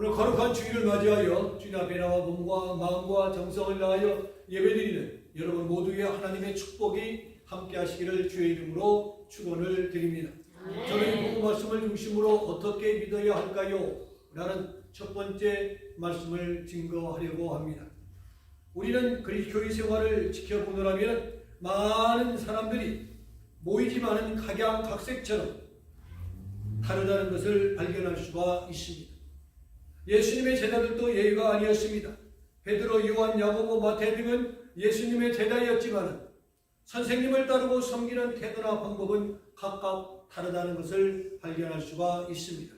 오늘 거룩한 주일을 맞이하여 주님 앞에 나와 몸과 마음과 정성을 다하여 예배드리는 여러분 모두의 하나님의 축복이 함께 하시기를 주의 이름으로 축원을 드립니다. 저는 이 본문 말씀을 중심으로 어떻게 믿어야 할까요? 라는 첫 번째 말씀을 증거하려고 합니다. 우리는 교회 생활을 지켜보느라면 많은 사람들이 모이지만은 각양각색처럼 다르다는 것을 발견할 수가 있습니다. 예수님의 제자들도 예외가 아니었습니다. 베드로, 요한, 야고보, 마태 등은 예수님의 제자였지만 선생님을 따르고 섬기는 태도나 방법은 각각 다르다는 것을 발견할 수가 있습니다.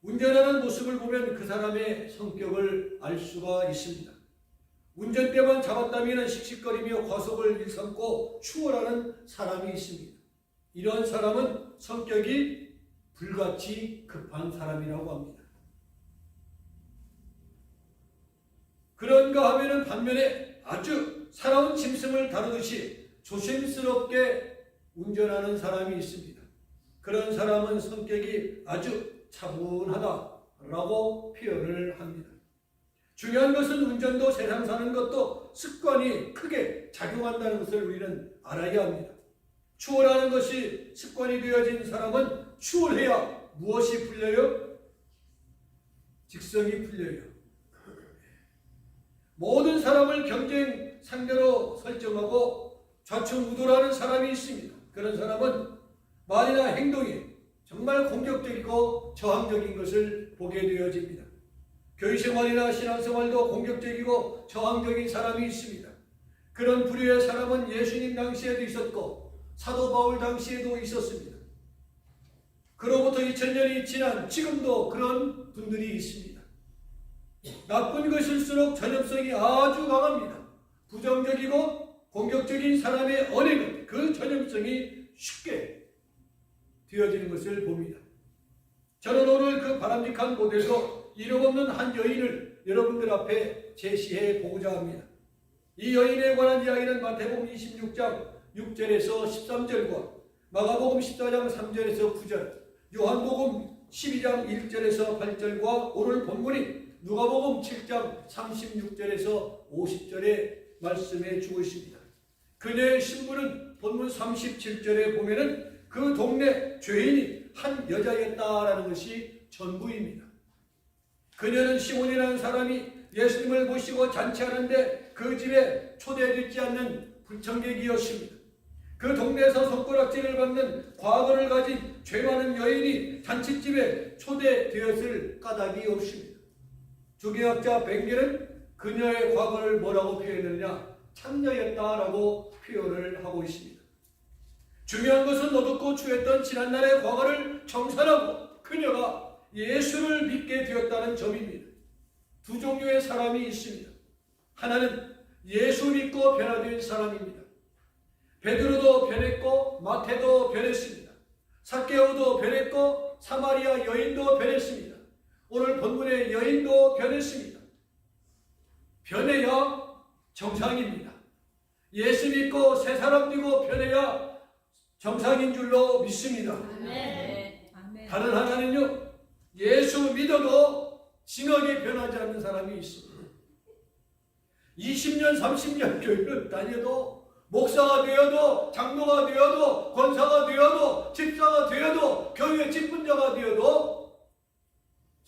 운전하는 모습을 보면 그 사람의 성격을 알 수가 있습니다. 운전대만 잡았다면 씩씩거리며 과속을 일삼고 추월하는 사람이 있습니다. 이런 사람은 성격이 불같이 급한 사람이라고 합니다. 그런가 하면은 반면에 아주 살아온 짐승을 다루듯이 조심스럽게 운전하는 사람이 있습니다. 그런 사람은 성격이 아주 차분하다라고 표현을 합니다. 중요한 것은 운전도 세상 사는 것도 습관이 크게 작용한다는 것을 우리는 알아야 합니다. 추월하는 것이 습관이 되어진 사람은 추월해야 무엇이 풀려요? 직성이 풀려요. 모든 사람을 경쟁 상대로 설정하고 좌충우돌하는 사람이 있습니다. 그런 사람은 말이나 행동이 정말 공격적이고 저항적인 것을 보게 되어집니다. 교회생활이나 신앙생활도 공격적이고 저항적인 사람이 있습니다. 그런 부류의 사람은 예수님 당시에도 있었고 사도 바울 당시에도 있었습니다. 그로부터 2000년이 지난 지금도 그런 분들이 있습니다. 나쁜 것일수록 전염성이 아주 강합니다. 부정적이고 공격적인 사람의 언행은 그 전염성이 쉽게 되어지는 것을 봅니다. 저는 오늘 그 바람직한 모델로 이름 없는 한 여인을 여러분들 앞에 제시해 보고자 합니다. 이 여인에 관한 이야기는 마태복음 26장 6절에서 13절과 마가복음 14장 3절에서 9절, 요한복음 12장 1절에서 8절과 오늘 본문인 누가복음 7장 36절에서 50절에 말씀해 주고 있습니다. 그녀의 신분은 본문 37절에 보면은 그 동네 죄인이 한 여자였다라는 것이 전부입니다. 그녀는 시몬이라는 사람이 예수님을 모시고 잔치하는데 그 집에 초대되지 않는 불청객이었습니다. 그 동네에서 손가락질을 받는 과거를 가진 죄 많은 여인이 잔치집에 초대되었을 까닭이 없습니다. 주교학자 벵겔은 그녀의 과거를 뭐라고 표현했느냐? 창녀였다라고 표현을 하고 있습니다. 중요한 것은 어둡고 추했던 지난날의 과거를 청산하고 그녀가 예수를 믿게 되었다는 점입니다. 두 종류의 사람이 있습니다. 하나는 예수 믿고 변화된 사람입니다. 베드로도 변했고 마태도 변했습니다. 삭개오도 변했고 사마리아 여인도 변했습니다. 오늘 본문의 여인도 변했습니다. 변해야 정상입니다. 예수 믿고 새 사람 되고 변해야 정상인 줄로 믿습니다. 아멘. 다른 하나는요, 예수 믿어도 징하게 변하지 않는 사람이 있습니다. 20년 30년 교회를 다녀도 목사가 되어도 장로가 되어도 권사가 되어도 집사가 되어도 교회 집분자가 되어도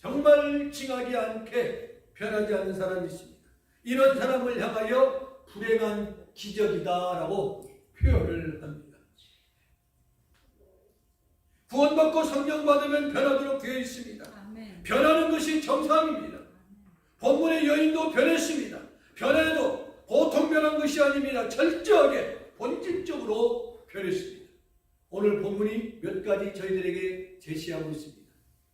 정말 징하지 않게 변하지 않는 사람이 있습니다. 이런 사람을 향하여 불행한 기적이다라고 표현을 합니다. 구원받고 성령 받으면 변하도록 되어 있습니다. 아멘. 변하는 것이 정상입니다. 본문의 여인도 변했습니다. 변해도 보통 변한 것이 아닙니다. 철저하게 본질적으로 변했습니다. 오늘 본문이 몇 가지 저희들에게 제시하고 있습니다.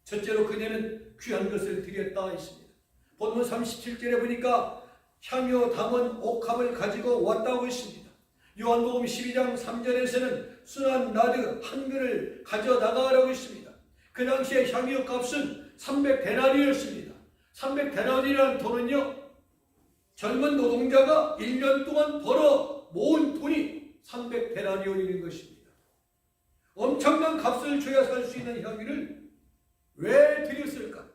첫째로 그녀는 귀한 것을 드렸다 했습니다. 본문 37절에 보니까 향유 담은 옥합을 가지고 왔다고 했습니다. 요한복음 12장 3절에서는 순한 나드 한 근을 가져나가라고 했습니다. 그 당시에 향유 값은 300데나리였습니다. 300데나리라는 돈은요, 젊은 노동자가 1년 동안 벌어 모은 돈이 300데나리온인 것입니다. 엄청난 값을 줘야 살 수 있는 향유를 왜 드렸을까?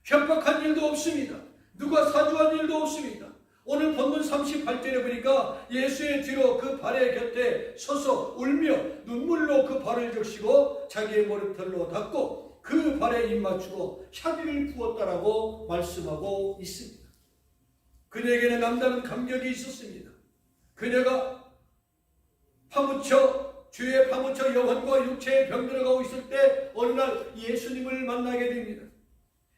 협박한 일도 없습니다. 누가 사주한 일도 없습니다. 오늘 본문 38절에 보니까 예수의 뒤로 그 발의 곁에 서서 울며 눈물로 그 발을 적시고 자기의 머리털로 닦고 그 발에 입 맞추고 향기를 부었다라고 말씀하고 있습니다. 그녀에게는 남다른 감격이 있었습니다. 그녀가 주의 파묻혀 영혼과 육체에 병들어가고 있을 때 어느 날 예수님을 만나게 됩니다.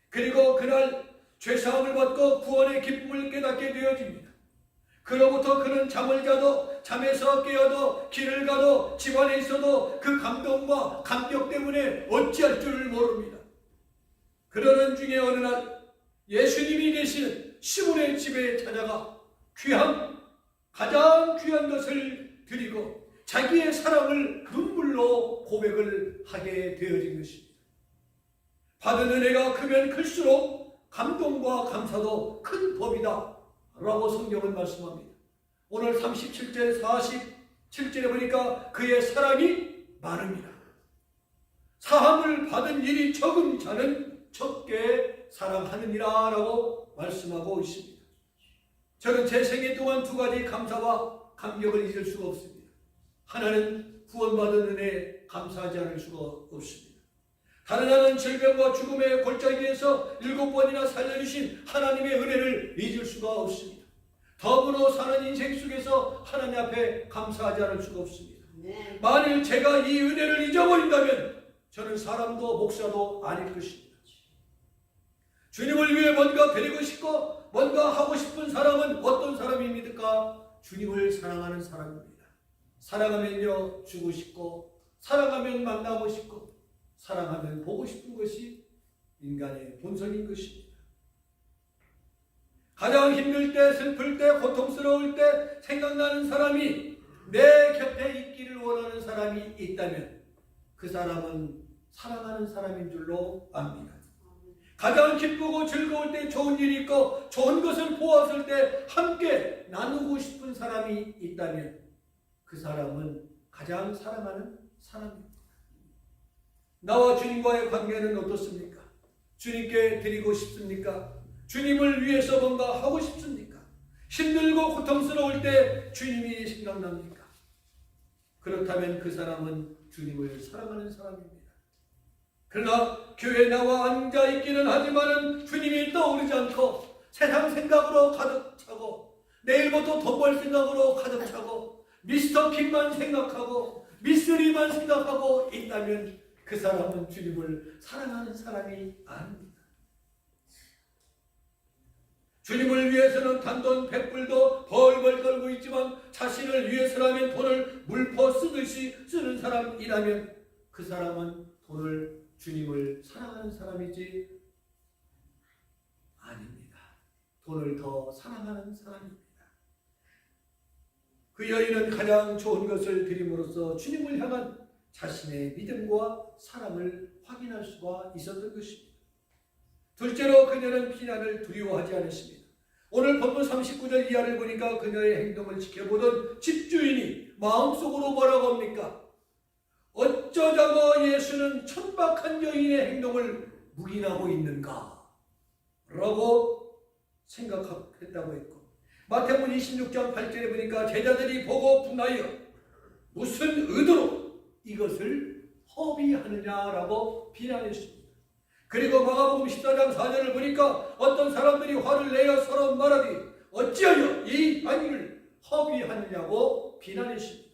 그리고 그날 죄사함을 받고 구원의 기쁨을 깨닫게 되어집니다. 그로부터 그는 잠을 자도 잠에서 깨어도 길을 가도 집안에 있어도 그 감동과 감격 때문에 어찌할 줄을 모릅니다. 그러는 중에 어느 날 예수님이 계시는 시몬의 집에 찾아가 가장 귀한 것을 드리고 자기의 사랑을 눈물로 고백을 하게 되어진 것입니다. 받은 은혜가 크면 클수록 감동과 감사도 큰 법이다 라고 성경은 말씀합니다. 오늘 37절 47절에 보니까 그의 사랑이 많습니다. 사함을 받은 일이 적은 자는 적게 사랑하느니라 라고 말씀하고 있습니다. 저는 제 생애 동안 두 가지 감사와 감격을 잊을 수가 없습니다. 하나는 구원받은 은혜에 감사하지 않을 수가 없습니다. 다른 하나는 질병과 죽음의 골짜기에서 7번이나 살려주신 하나님의 은혜를 잊을 수가 없습니다. 더불어 사는 인생 속에서 하나님 앞에 감사하지 않을 수가 없습니다. 만일 제가 이 은혜를 잊어버린다면 저는 사람도 목사도 아닐 것입니다. 주님을 위해 뭔가 드리고 싶고 뭔가 하고 싶은 사람은 어떤 사람입니까? 주님을 사랑하는 사람입니다. 사랑하면요 주고 싶고 사랑하면 만나고 싶고 사랑하면 보고 싶은 것이 인간의 본성인 것입니다. 가장 힘들 때, 슬플 때, 고통스러울 때 생각나는 사람이 내 곁에 있기를 원하는 사람이 있다면 그 사람은 사랑하는 사람인 줄로 압니다. 가장 기쁘고 즐거울 때 좋은 일이 있고 좋은 것을 보았을 때 함께 나누고 싶은 사람이 있다면 그 사람은 가장 사랑하는 사람입니다. 나와 주님과의 관계는 어떻습니까? 주님께 드리고 싶습니까? 주님을 위해서 뭔가 하고 싶습니까? 힘들고 고통스러울 때 주님이 생각납니까? 그렇다면 그 사람은 주님을 사랑하는 사람입니다. 그러나 교회에 나와 앉아있기는 하지만 주님이 떠오르지 않고 세상 생각으로 가득 차고 내일부터 돈 벌 생각으로 가득 차고 미스터 킹만 생각하고 미스리만 생각하고 있다면 그 사람은 주님을 사랑하는 사람이 아닙니다. 주님을 위해서는 단돈 100불도 벌벌 떨고 있지만 자신을 위해서라면 돈을 물퍼 쓰듯이 쓰는 사람이라면 그 사람은 주님을 사랑하는 사람이지 아닙니다. 돈을 더 사랑하는 사람입니다. 그 여인은 가장 좋은 것을 드림으로써 주님을 향한 자신의 믿음과 사랑을 확인할 수가 있었던 것입니다. 둘째로 그녀는 비난을 두려워하지 않았습니다. 오늘 본문 39절 이하를 보니까 그녀의 행동을 지켜보던 집주인이 마음속으로 뭐라고 합니까? 어쩌자고 예수는 천박한 여인의 행동을 묵인하고 있는가? 라고 생각했다고 했고 마태복음 26장 8절에 보니까 제자들이 보고 분하여 무슨 의도로 이것을 허비하느냐라고 비난했습니다. 그리고 마가복음 14장 4절을 보니까 어떤 사람들이 화를 내어 서로 말하기 어찌하여 이 아이를 허비하느냐고 비난했습니다.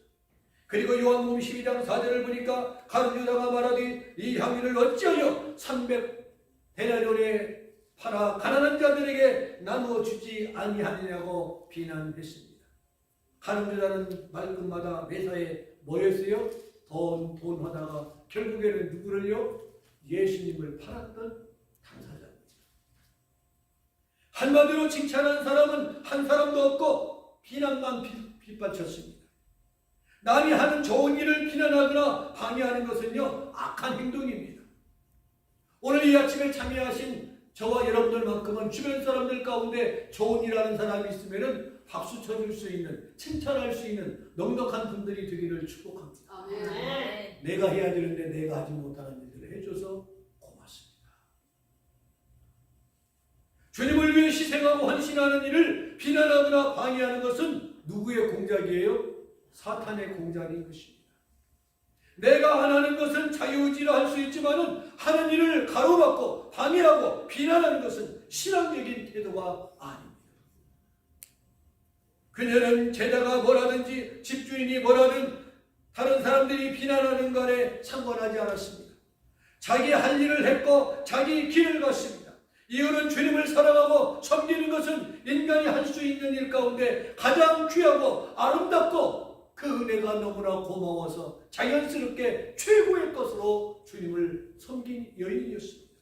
그리고 요한복음 12장 4절을 보니까 가룟 유다가 말하기 이 향유를 어찌하여 300데나리온에 팔아 가난한 자들에게 나누어 주지 아니하느냐고 비난했습니다. 가룟 유다는 말끝마다 매사에 뭐였어요? 돈 하다가 결국에는 누구를요? 예수님을 팔았던 당사자입니다. 한마디로 칭찬한 사람은 한 사람도 없고 비난만 빗받쳤습니다. 남이 하는 좋은 일을 비난하거나 방해하는 것은요 악한 행동입니다. 오늘 이 아침에 참여하신 저와 여러분들만큼은 주변 사람들 가운데 좋은 일 하는 사람이 있으면 박수 쳐줄 수 있는 칭찬할 수 있는 넉넉한 분들이 되기를 축복합니다. 아멘. 내가 해야 되는데 내가 하지 못하는 일들을 해줘서 고맙습니다. 희생하고 헌신하는 일을 비난하거나 방해하는 것은 누구의 공작이에요? 사탄의 공작인 것입니다. 내가 안 하는 것은 자유의지로 할 수 있지만은 하는 일을 가로막고 방해하고 비난하는 것은 신앙적인 태도가 아닙니다. 그녀는 제자가 뭐라든지 집주인이 뭐라든 다른 사람들이 비난하는 것에 상관하지 않았습니다. 자기 할 일을 했고 자기 길을 갔습니다. 이유는 주님을 사랑하고 섬기는 것은 인간이 할 수 있는 일 가운데 가장 귀하고 아름답고 그 은혜가 너무나 고마워서 자연스럽게 최고의 것으로 주님을 섬긴 여인이었습니다.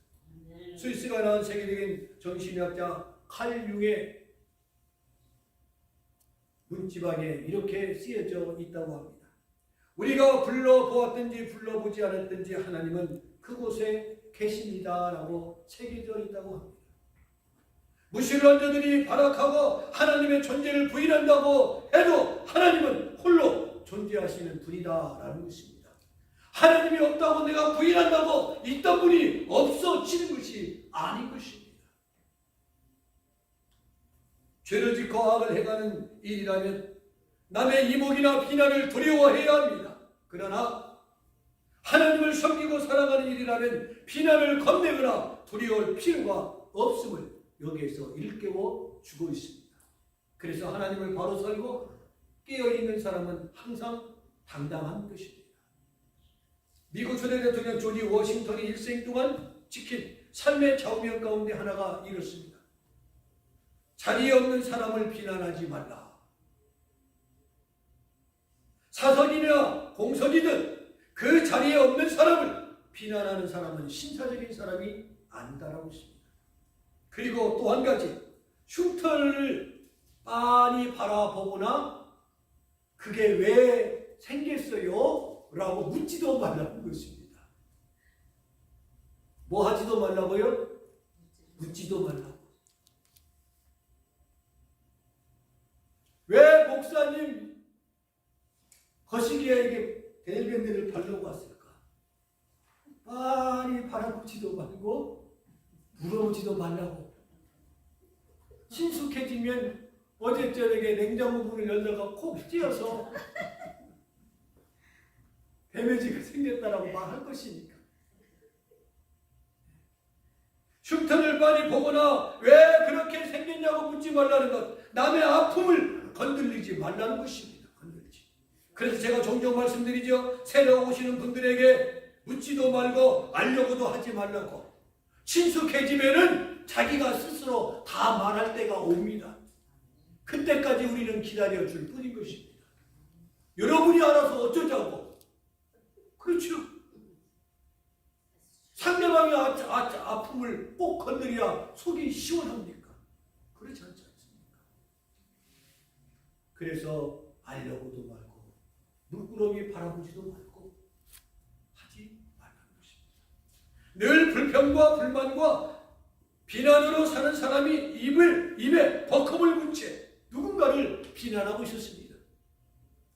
스위스가 낳은 세계적인 정신의학자 칼 융의 문지방에 이렇게 쓰여져 있다고 합니다. 우리가 불러보았든지 불러보지 않았든지 하나님은 그곳에 계십니다 라고 새겨져 있다고 합니다. 무신론자들이 발악하고 하나님의 존재를 부인한다고 해도 하나님은 홀로 존재하시는 분이다 라는 것입니다. 하나님이 없다고 내가 부인한다고 있던 분이 없어지는 것이 아닌 것입니다. 죄를 짓고 악을 행하는 일이라면 남의 이목이나 비난을 두려워해야 합니다. 그러나 하나님을 섬기고 살아가는 일이라면 비난을 겁내거나 두려울 필요가 없음을 여기에서 일깨워 주고 있습니다. 그래서 하나님을 바로 살고 깨어있는 사람은 항상 당당한 것입니다. 미국 초대 대통령 조지 워싱턴이 일생 동안 지킨 삶의 좌우명 가운데 하나가 이렇습니다. 자리에 없는 사람을 비난하지 말라. 사석이나 공석이든 그 자리에 없는 사람을 비난하는 사람은 신사적인 사람이 아니다라고 했습니다. 그리고 또 한 가지, 흉터를 빤히 바라보거나 그게 왜 생겼어요? 라고 묻지도 말라는 것입니다. 뭐 하지도 말라고요? 묻지도 말라고. 왜 목사님 거시기에 이게 벨벳을 바르고 왔을까? 빤히 바라보지도 말고 물어보지도 말라고. 친숙해지면 어제 저녁에 냉장고 문을 열다가 콕 찧어서 데미지가 생겼다라고 말할 것이니까. 흉터를 빤히 보거나 왜 그렇게 생겼냐고 묻지 말라는 것. 남의 아픔을 건들리지 말라는 것입니다. 건들지. 그래서 제가 종종 말씀드리죠. 새로 오시는 분들에게 묻지도 말고 알려고도 하지 말라고. 친숙해지면은 자기가 스스로 다 말할 때가 옵니다. 그때까지 우리는 기다려줄 뿐인 것입니다. 여러분이 알아서 어쩌자고. 그렇죠. 상대방의 아픔을 꼭 건드려야 속이 시원합니까? 그렇지 않지 않습니까? 그래서 알려고도 말고 물끄러미 바라보지도 말고 하지 말라는 것입니다. 늘 불평과 불만과 비난으로 사는 사람이 입에 버커을 문 채 누군가를 비난하고 있었습니다.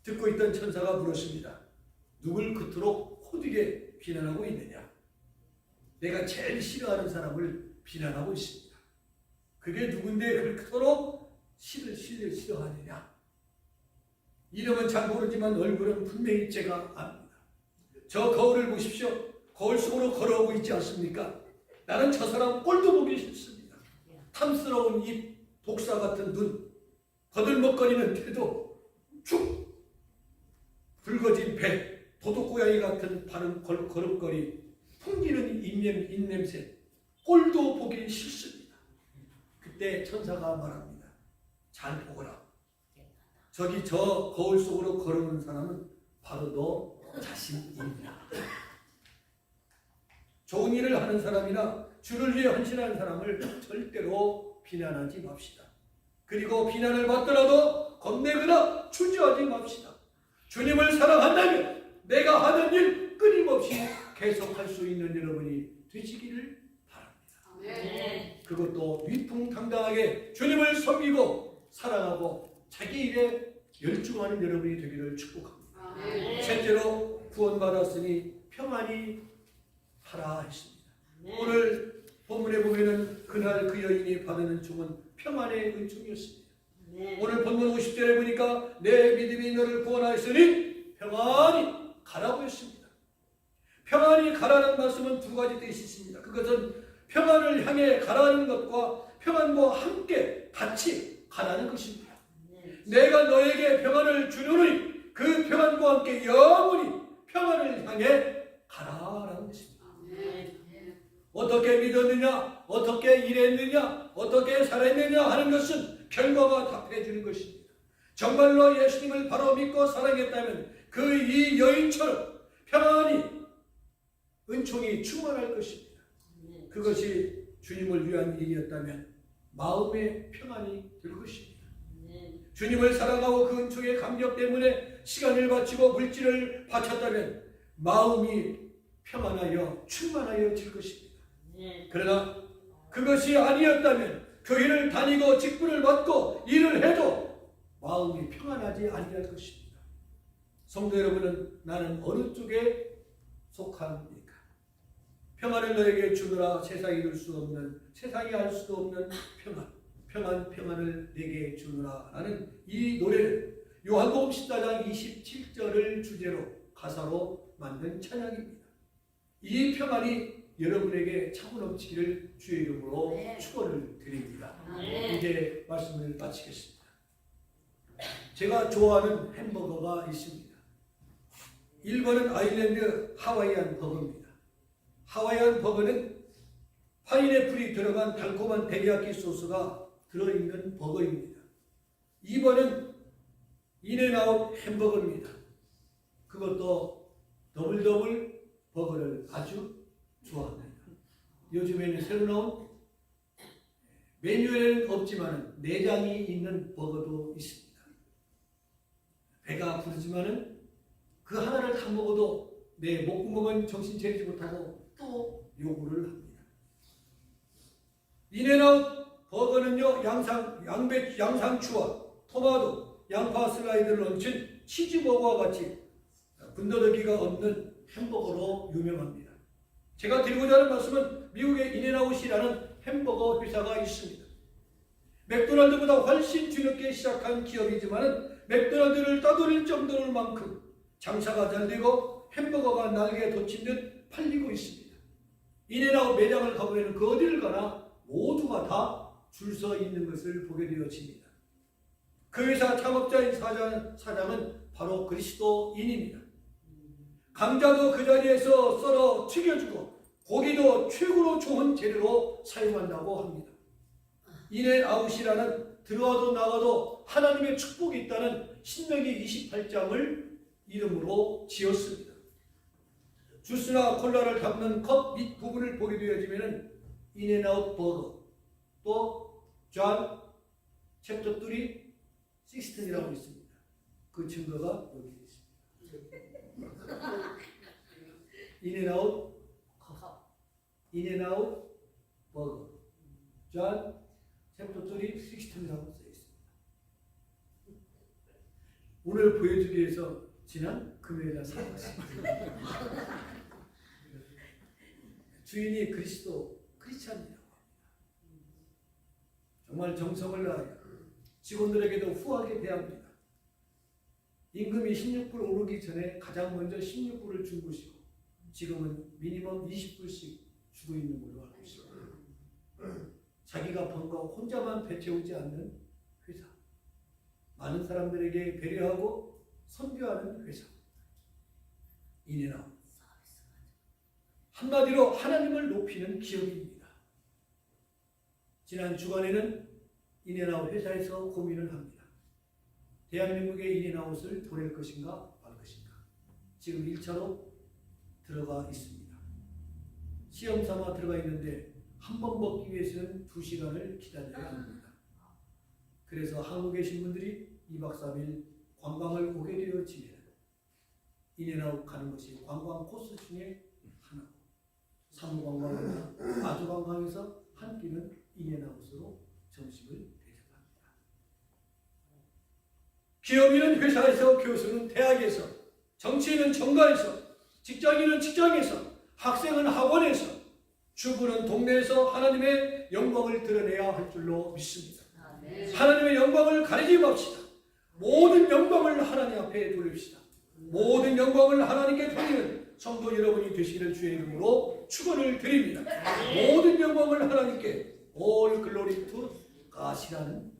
듣고 있던 천사가 물었습니다. 누굴 그토록 호되게 비난하고 있느냐? 내가 제일 싫어하는 사람을 비난하고 있습니다. 그게 누군데 그토록 싫어하느냐? 이름은 잘 모르지만 얼굴은 분명히 제가 압니다. 저 거울을 보십시오. 거울 속으로 걸어오고 있지 않습니까? 나는 저 사람 꼴도 보기 싫습니다. 탐스러운 입, 독사 같은 눈, 거들먹거리는 태도, 축 붉어진 배, 도둑고양이 같은 발음 걸음걸이, 풍기는 입냄새, 꼴도 보기 싫습니다. 그때 천사가 말합니다. 잘 보거라. 저기 저 거울 속으로 걸어오는 사람은 바로 너 자신입니다. 좋은 일을 하는 사람이나 주를 위해 헌신하는 사람을 절대로 비난하지 맙시다. 그리고 비난을 받더라도 겁내거나 주저하지 맙시다. 주님을 사랑한다면 내가 하는 일 끊임없이 계속할 수 있는 여러분이 되시기를 바랍니다. 네. 그것도 위풍당당하게 주님을 섬기고 사랑하고 자기 일에 열중하는 여러분이 되기를 축복합니다. 네. 셋째로 구원받았으니 평안히 하라 했습니다. 네. 오늘 본문에 보면은 그 그날 그 여인이 받은 은총은 평안의 은총이었습니다. 오늘 본문 50절에 보니까 내 믿음이 너를 구원하였으니 평안히 가라고 했습니다. 평안히 가라는 말씀은 두 가지 뜻이 있습니다. 그것은 평안을 향해 가라는 것과 평안과 함께 같이 가라는 것입니다. 내가 너에게 평안을 주노니 그 평안과 함께 영원히 평안을 향해 가라라는 것입니다. 어떻게 믿었느냐, 어떻게 일했느냐, 어떻게 살았느냐 하는 것은 결과가 답해주는 것입니다. 정말로 예수님을 바로 믿고 사랑했다면 그 이 여인처럼 평안히 은총이 충만할 것입니다. 그것이 주님을 위한 일이었다면 마음의 평안이 될 것입니다. 주님을 사랑하고 그 은총의 감격 때문에 시간을 바치고 물질을 바쳤다면 마음이 평안하여 충만하여질 것입니다. 그러나 그것이 아니었다면 교회를 다니고 직분을 받고 일을 해도 마음이 평안하지 아니할 것입니다. 성도 여러분은 나는 어느 쪽에 속합니까? 평안을 너에게 주노라. 세상이 줄 수 없는, 세상이 알 수도 없는 평안을 내게 주노라 라는 이 노래는 요한복음 14장 27절을 주제로 가사로 만든 찬양입니다. 이 평안이 여러분에게 차고 넘치기를 주의 이름으로 축원을 드립니다. 이제 말씀을 마치겠습니다. 제가 좋아하는 햄버거가 있습니다. 1번은 아일랜드 하와이안 버거입니다. 하와이안 버거는 파인애플이 들어간 달콤한 데리야끼 소스가 들어있는 버거입니다. 2번은 인앤아웃 햄버거입니다. 그것도 더블 버거를 아주 좋아합니다. 요즘에는 새로 나온 메뉴에는 없지만 내장이 있는 버거도 있습니다. 배가 부르지만은 그 하나를 다 먹어도 내 목구멍은 정신 차리지 못하고 또 요구를 합니다. 인앤아웃 버거는요, 양상추와 토마토, 양파 슬라이드를 얹힌 치즈버거와 같이 군더더기가 없는 햄버거로 유명합니다. 제가 드리고자 하는 말씀은 미국의 인앤아웃이라는 햄버거 회사가 있습니다. 맥도날드보다 훨씬 뒤늦게 시작한 기업이지만 맥도날드를 따돌릴 정도로만큼 장사가 잘 되고 햄버거가 날개에 돋친 듯 팔리고 있습니다. 인앤아웃 매장을 가보면 그 어디를 가나 모두가 다 줄 서 있는 것을 보게 되어집니다. 그 회사 창업자인 사장은 바로 그리스도인입니다. 감자도 그 자리에서 썰어 튀겨주고 고기도 최고로 좋은 재료로 사용한다고 합니다. 인앤아웃이라는 들어와도 나가도 하나님의 축복이 있다는 신명기 28장을 이름으로 지었습니다. 주스나 콜라를 담는 컵 밑 부분을 보게 되어지면 인앤아웃 버거, 또 존 챕터 3 16이라고 있습니다. 그 증거가 여기 있습니다. 인앤아웃 컵, 인앤아웃 버거, 존 챕터 3 16이라고 써 있습니다. 오늘 보여주기 위해서 지난 금요일에 사왔습니다. 주인이 크리스찬이라고 합니다. 정말 정성을 다하여 직원들에게도 후하게 대합니다. 임금이 16불 오르기 전에 가장 먼저 16불을 준 것이고 지금은 미니멈 20불씩 주고 있는 걸로 알고 있습니다. 자기가 번 거 혼자만 배채우지 않는 회사, 많은 사람들에게 배려하고 선교하는 회사, 인앤아웃. 한마디로 하나님을 높이는 기업입니다. 지난 주간에는 인앤아웃 회사에서 고민을 합니다. 대한민국의 인앤아웃을 보낼 것인가 말 것인가. 지금 1차로 들어가 있습니다. 시험 삼아 들어가 있는데 한 번 먹기 위해서는 2시간을 기다려야 합니다. 그래서 한국에 계신 분들이 2박 3일 관광을 오게 되어지면 인앤아웃 가는 것이 관광 코스 중에 하나고, 사무관광이나 아주관광에서 한 끼는 인앤아웃으로 점심을 대접합니다. 기업인은 회사에서, 교수는 대학에서, 정치인은 정가에서, 직장인은 직장에서, 학생은 학원에서 주부는 동네에서 하나님의 영광을 드러내야 할 줄로 믿습니다. 하나님의 영광을 가리지 맙시다. 모든 영광을 하나님 앞에 돌립시다. 모든 영광을 하나님께 돌리는 성도 여러분이 되시기를 주의 이름으로 축원을 드립니다. 모든 영광을 하나님께 All glory to God이라는